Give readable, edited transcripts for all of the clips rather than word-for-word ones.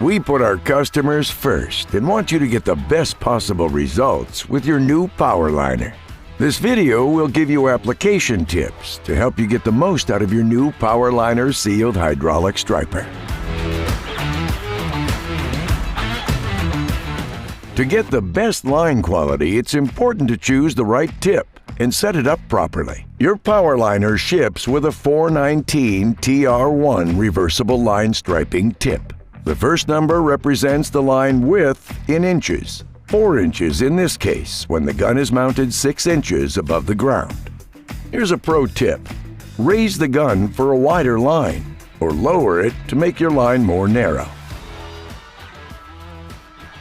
We put our customers first and want you to get the best possible results with your new PowrLiner. This video will give you application tips to help you get the most out of your new PowrLiner sealed hydraulic striper. To get the best line quality, it's important to choose the right tip and set it up properly. Your PowrLiner ships with a 419 TR1 reversible line striping tip. The first number represents the line width in inches, 4 inches in this case when the gun is mounted 6 inches above the ground. Here's a pro tip. Raise the gun for a wider line or lower it to make your line more narrow.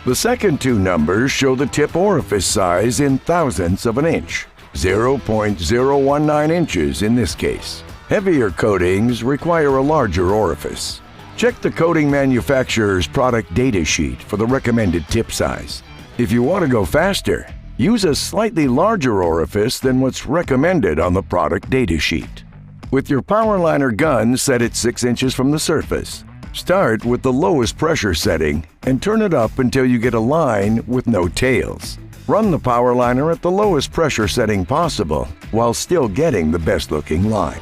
The second 2 numbers show the tip orifice size in thousandths of an inch, 0.019 inches in this case. Heavier coatings require a larger orifice. Check the coating manufacturer's product data sheet for the recommended tip size. If you want to go faster, use a slightly larger orifice than what's recommended on the product data sheet. With your PowrLiner gun set at 6 inches from the surface, start with the lowest pressure setting and turn it up until you get a line with no tails. Run the PowrLiner at the lowest pressure setting possible while still getting the best looking line.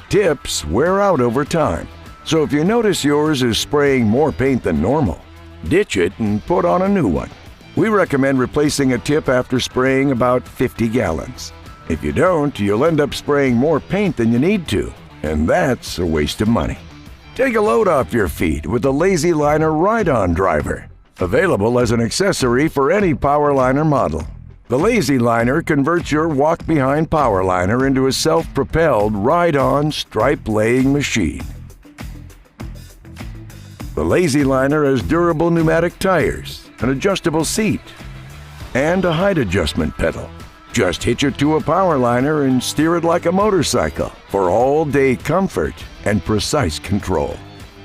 Tips wear out over time, so if you notice yours is spraying more paint than normal, ditch it and put on a new one. We recommend replacing a tip after spraying about 50 gallons. If you don't, you'll end up spraying more paint than you need to, and that's a waste of money. Take a load off your feet with the Lazy Liner Ride-On Driver, available as an accessory for any PowrLiner model. The Lazy Liner converts your walk-behind PowrLiner into a self-propelled ride-on stripe-laying machine. The Lazy Liner has durable pneumatic tires, an adjustable seat, and a height adjustment pedal. Just hitch it to a PowrLiner and steer it like a motorcycle for all-day comfort and precise control.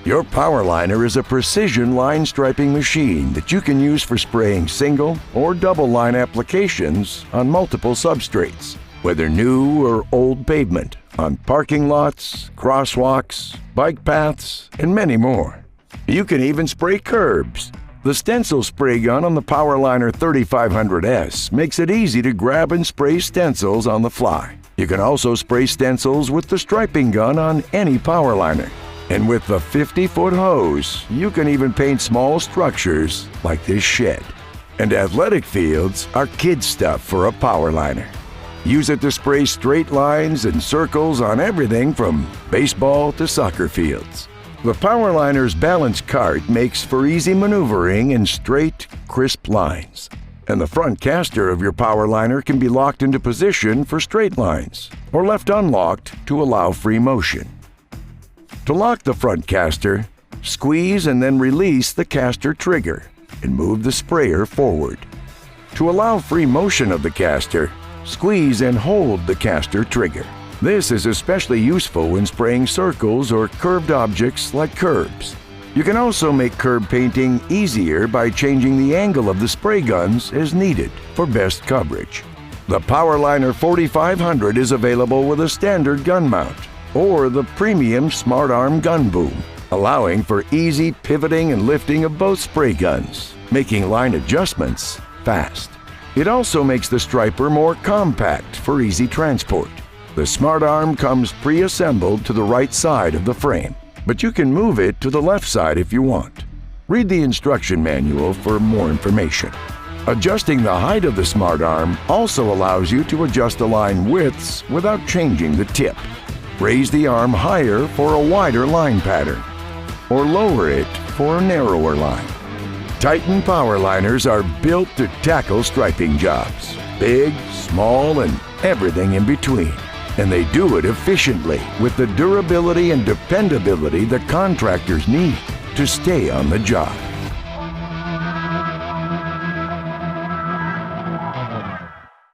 Your PowrLiner is a precision line striping machine that you can use for spraying single or double line applications on multiple substrates, whether new or old pavement, on parking lots, crosswalks, bike paths, and many more. You can even spray curbs. The Stencils spray gun on the PowrLiner 3500S makes it easy to grab and spray stencils on the fly. You can also spray stencils with the striping gun on any PowrLiner. And with the 50-foot hose, you can even paint small structures like this shed. And athletic fields are kid stuff for a PowrLiner. Use it to spray straight lines and circles on everything from baseball to soccer fields. The PowrLiner's balanced cart makes for easy maneuvering and straight, crisp lines. And the front caster of your PowrLiner can be locked into position for straight lines, or left unlocked to allow free motion. To lock the front caster, squeeze and then release the caster trigger and move the sprayer forward. To allow free motion of the caster, squeeze and hold the caster trigger. This is especially useful when spraying circles or curved objects like curbs. You can also make curb painting easier by changing the angle of the spray guns as needed for best coverage. The PowrLiner 4500 is available with a standard gun mount or the premium Smart Arm gun boom, allowing for easy pivoting and lifting of both spray guns, making line adjustments fast. It also makes the striper more compact for easy transport. The Smart Arm comes pre-assembled to the right side of the frame, but you can move it to the left side if you want. Read the instruction manual for more information. Adjusting the height of the Smart Arm also allows you to adjust the line widths without changing the tip. Raise the arm higher for a wider line pattern, or lower it for a narrower line. Titan PowrLiners are built to tackle striping jobs, big, small, and everything in between. And they do it efficiently with the durability and dependability that contractors need to stay on the job.